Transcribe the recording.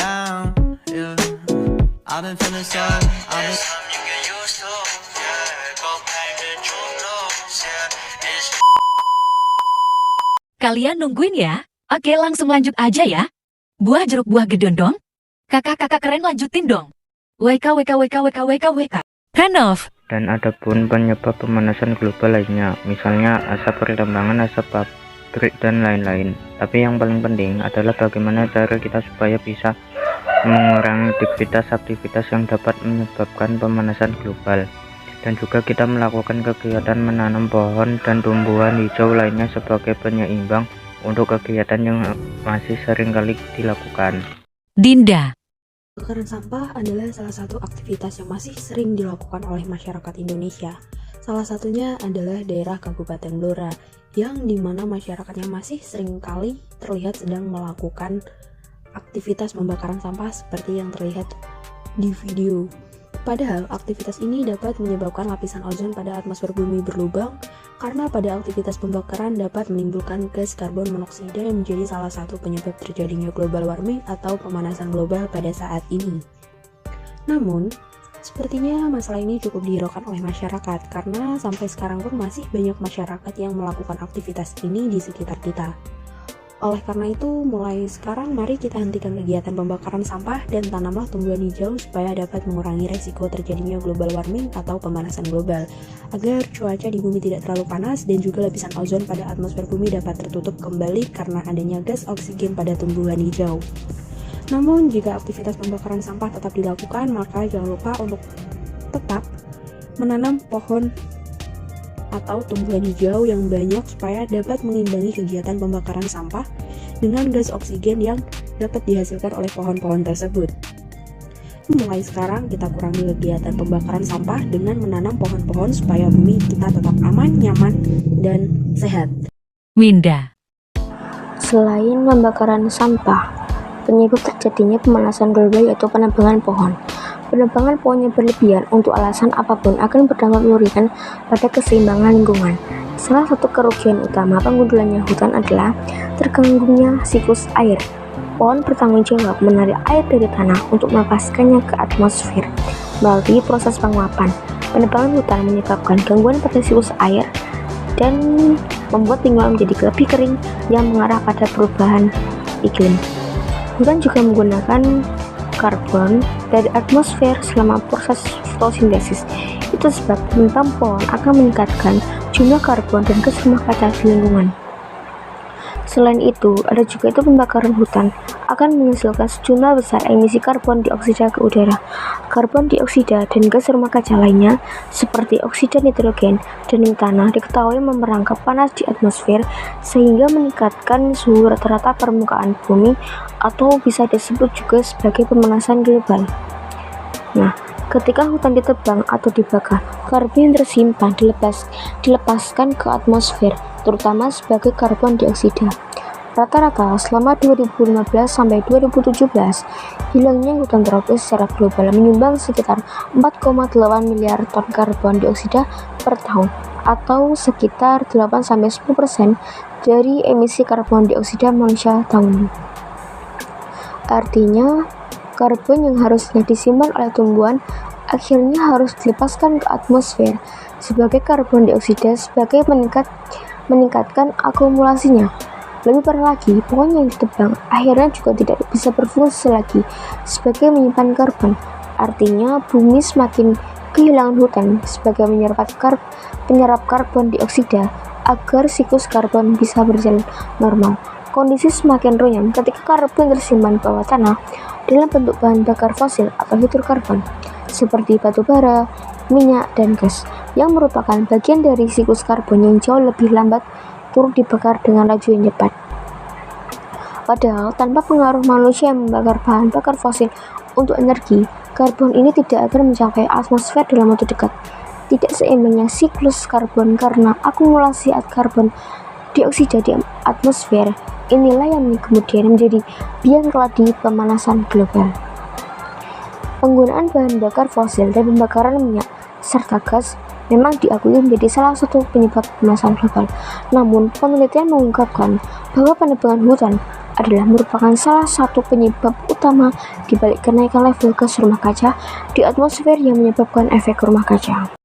down. Yeah, I've been feeling so. I've been. Kalian nungguin ya? Oke, langsung lanjut aja ya. Buah jeruk buah gedondong. Kakak-kakak keren lanjutin dong. WK WK WK WK WK WK. Hanov. Dan ada pun penyebab pemanasan global lainnya, misalnya asap pertambangan, asap pabrik, dan lain-lain. Tapi yang paling penting adalah bagaimana cara kita supaya bisa mengurangi aktivitas yang dapat menyebabkan pemanasan global. Dan juga kita melakukan kegiatan menanam pohon dan tumbuhan hijau lainnya sebagai penyeimbang untuk kegiatan yang masih sering kali dilakukan. Dinda. Pembakaran sampah adalah salah satu aktivitas yang masih sering dilakukan oleh masyarakat Indonesia. Salah satunya adalah daerah Kabupaten Blora, yang dimana masyarakatnya masih sering kali terlihat sedang melakukan aktivitas pembakaran sampah seperti yang terlihat di video. Padahal aktivitas ini dapat menyebabkan lapisan ozon pada atmosfer bumi berlubang karena pada aktivitas pembakaran dapat menimbulkan gas karbon monoksida yang menjadi salah satu penyebab terjadinya global warming atau pemanasan global pada saat ini. Namun, sepertinya masalah ini cukup dihiraukan oleh masyarakat karena sampai sekarang pun masih banyak masyarakat yang melakukan aktivitas ini di sekitar kita. Oleh karena itu, mulai sekarang mari kita hentikan kegiatan pembakaran sampah dan tanamlah tumbuhan hijau supaya dapat mengurangi resiko terjadinya global warming atau pemanasan global, agar cuaca di bumi tidak terlalu panas dan juga lapisan ozon pada atmosfer bumi dapat tertutup kembali karena adanya gas oksigen pada tumbuhan hijau. Namun, jika aktivitas pembakaran sampah tetap dilakukan, maka jangan lupa untuk tetap menanam pohon atau tumbuhan hijau yang banyak supaya dapat mengimbangi kegiatan pembakaran sampah dengan gas oksigen yang dapat dihasilkan oleh pohon-pohon tersebut. Mulai sekarang kita kurangi kegiatan pembakaran sampah dengan menanam pohon-pohon supaya bumi kita tetap aman, nyaman, dan sehat. Winda. Selain pembakaran sampah, penyebab terjadinya pemanasan global yaitu penebangan pohon. Penebangan pohon yang berlebihan untuk alasan apapun akan berdampak mengerikan pada keseimbangan lingkungan. Salah satu kerugian utama penggundulannya hutan adalah terganggunya siklus air. Pohon bertanggung jawab menarik air dari tanah untuk melepaskannya ke atmosfer melalui proses penguapan. Penebangan hutan menyebabkan gangguan pada siklus air dan membuat lingkungan menjadi lebih kering yang mengarah pada perubahan iklim. Hutan juga menggunakan karbon dari atmosfer selama proses fotosintesis. Itu sebab menanam pohon akan meningkatkan jumlah karbon dan gas rumah kaca di lingkungan. Selain itu, ada juga itu pembakaran hutan akan menghasilkan sejumlah besar emisi karbon dioksida ke udara. Karbon dioksida dan gas rumah kaca lainnya seperti oksida nitrogen dan metana diketahui memerangkap panas di atmosfer sehingga meningkatkan suhu rata-rata permukaan bumi atau bisa disebut juga sebagai pemanasan global. Nah, ketika hutan ditebang atau dibakar, karbon yang tersimpan dilepaskan ke atmosfer, terutama sebagai karbon dioksida. Rata-rata selama 2015 sampai 2017, hilangnya hutan tropis secara global menyumbang sekitar 4,8 miliar ton karbon dioksida per tahun, atau sekitar 8-10% dari emisi karbon dioksida manusia tahun. Artinya, karbon yang harusnya disimpan oleh tumbuhan akhirnya harus dilepaskan ke atmosfer sebagai karbon dioksida sebagai meningkatkan akumulasinya. Lebih parah lagi, pohon yang ditebang akhirnya juga tidak bisa berfungsi lagi sebagai menyimpan karbon. Artinya, bumi semakin kehilangan hutan sebagai penyerap karbon dioksida agar siklus karbon bisa berjalan normal. Kondisi semakin runyam ketika karbon tersimpan di bawah tanah dalam bentuk bahan bakar fosil atau hidrokarbon seperti batu bara, minyak, dan gas yang merupakan bagian dari siklus karbon yang jauh lebih lambat turut dibakar dengan laju yang cepat. Padahal tanpa pengaruh manusia yang membakar bahan bakar fosil untuk energi, karbon ini tidak akan mencapai atmosfer dalam waktu dekat. Tidak seimbangnya siklus karbon karena akumulasi karbon dioksida di atmosfer inilah yang kemudian menjadi biang keladi pemanasan global. Penggunaan bahan bakar fosil dan pembakaran minyak serta gas memang diakui menjadi salah satu penyebab pemanasan global. Namun, penelitian mengungkapkan bahwa penebangan hutan adalah merupakan salah satu penyebab utama di balik kenaikan level gas rumah kaca di atmosfer yang menyebabkan efek rumah kaca.